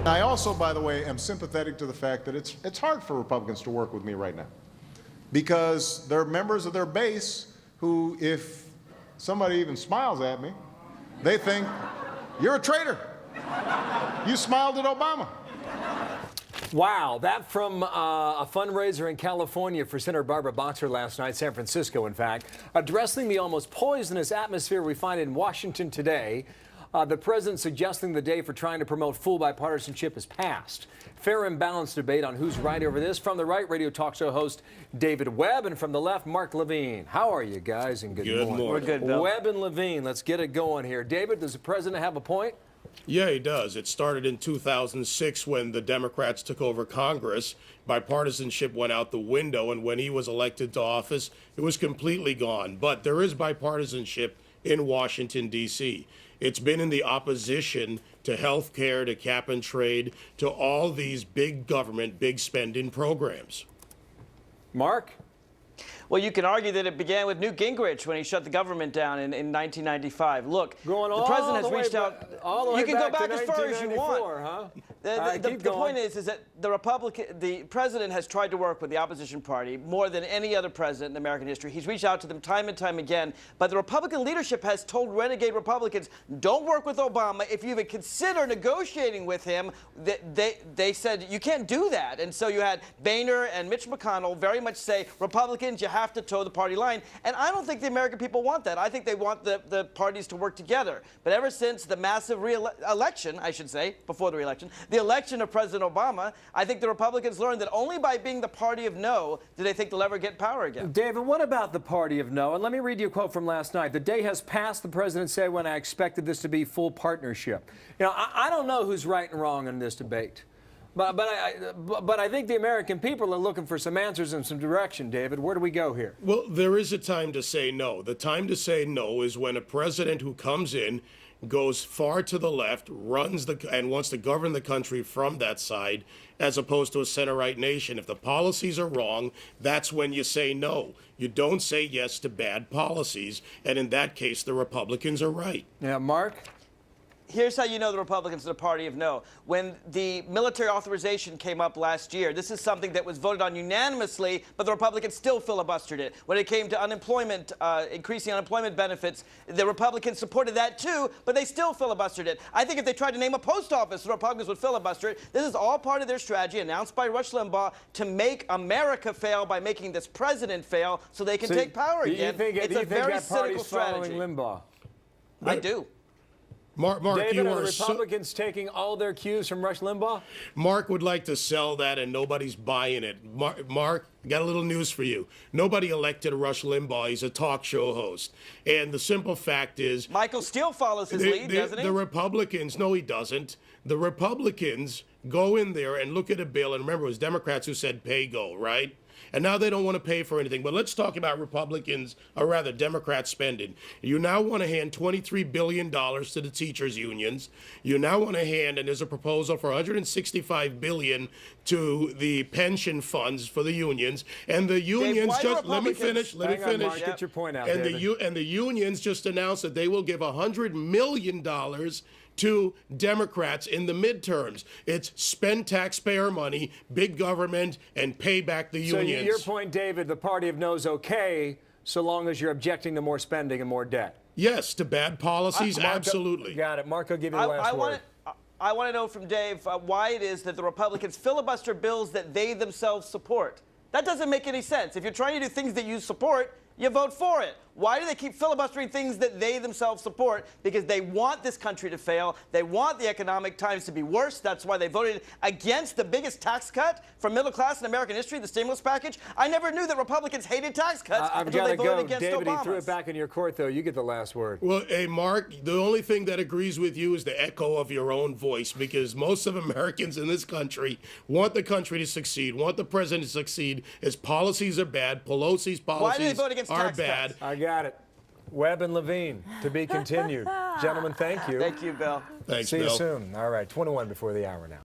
I also, by the way, am sympathetic to the fact that it's hard for Republicans to work with me right now because there are members of their base who, if somebody even smiles at me, they think, you're a traitor. You smiled at Obama. Wow, that from a fundraiser in California for Senator Barbara Boxer last night, San Francisco, in fact, addressing the almost poisonous atmosphere we find in Washington today. The president suggesting the day for trying to promote full bipartisanship has passed. Fair and balanced debate on who's right over this. From the right, radio talk show host David Webb, and from the left, Mark Levine. How are you guys? And good morning. We're good, Bill. Webb and Levine, let's get it going here. David, does the president have a point? Yeah, he does. It started in 2006 when the Democrats took over Congress. Bipartisanship went out the window, and when he was elected to office, it was completely gone. But there is bipartisanship in Washington, D.C. It's been in the opposition to health care, to cap and trade, to all these big government, big spending programs. Mark? Well, you can argue that it began with Newt Gingrich when he shut the government down in 1995. Look, the president has reached out. You can go back as far as you want. Huh? The point is that the president has tried to work with the opposition party more than any other president in American history. He's reached out to them time and time again. But the Republican leadership has told renegade Republicans, don't work with Obama. If you even consider negotiating with him, they said you can't do that. And so you had Boehner and Mitch McConnell very much say, Republicans, you have to toe the party line. And I don't think the American people want that. I think they want the parties to work together. But ever since the massive election, I should say, before the re-election, the election of President Obama, I think the Republicans learned that only by being the party of no do they think they'll ever get power again. David, what about the party of no? And let me read you a quote from last night. The day has passed, the president said, when I expected this to be full partnership. You know, I don't know who's right and wrong in this debate. But I think the American people are looking for some answers and some direction, David. Where do we go here? Well, there is a time to say no. The time to say no is when a president who comes in, goes far to the left, and wants to govern the country from that side, as opposed to a center-right nation. If the policies are wrong, that's when you say no. You don't say yes to bad policies, and in that case, the Republicans are right. Yeah, Mark? Here's how you know the Republicans are the party of no. When the military authorization came up last year, this is something that was voted on unanimously, but the Republicans still filibustered it. When it came to unemployment, increasing unemployment benefits, the Republicans supported that too, but they still filibustered it. I think if they tried to name a post office, the Republicans would filibuster it. This is all part of their strategy announced by Rush Limbaugh to make America fail by making this president fail so they can take power again. It's a very cynical strategy. Limbaugh? I do. Mark, David, you are are the Republicans taking all their cues from Rush Limbaugh? Mark would like to sell that, and nobody's buying it. Mark, got a little news for you. Nobody elected Rush Limbaugh. He's a talk show host. And the simple fact is... Michael Steele follows his lead, doesn't he? The Republicans... No, he doesn't. The Republicans go in there and look at a bill, and remember, it was Democrats who said pay go, right? And now they don't want to pay for anything. But let's talk about Republicans, or rather Democrats spending. You now want to hand $23 billion to the teachers' unions. You now want to hand, and there's a proposal for $165 billion to the pension funds for the unions. And the unions let me finish. Mark, get your point out, David. And the unions just announced that they will give $100 million to Democrats in the midterms. It's spend taxpayer money, big government, and pay back the unions. So your point, David, the party of no is okay so long as you're objecting to more spending and more debt. Yes, to bad policies, absolutely. Got it. Mark, I'll give you the last word. I want to know from Dave why it is that the Republicans filibuster bills that they themselves support. That doesn't make any sense. If you're trying to do things that you support, you vote for it. Why do they keep filibustering things that they themselves support? Because they want this country to fail. They want the economic times to be worse. That's why they voted against the biggest tax cut for middle class in American history, the stimulus package. I never knew that Republicans hated tax cuts until they voted against Obama. David, he threw it back in your court, though. You get the last word. Well, hey, Mark, the only thing that agrees with you is the echo of your own voice, because most of Americans in this country want the country to succeed, want the president to succeed. His policies are bad. Pelosi's policies Why do they vote against are tax bad. Cuts? I got it. Webb and Levine, to be continued. Gentlemen, thank you. Thank you, Bill. Thanks, See Bill. you soon. All right, 21 before the hour now.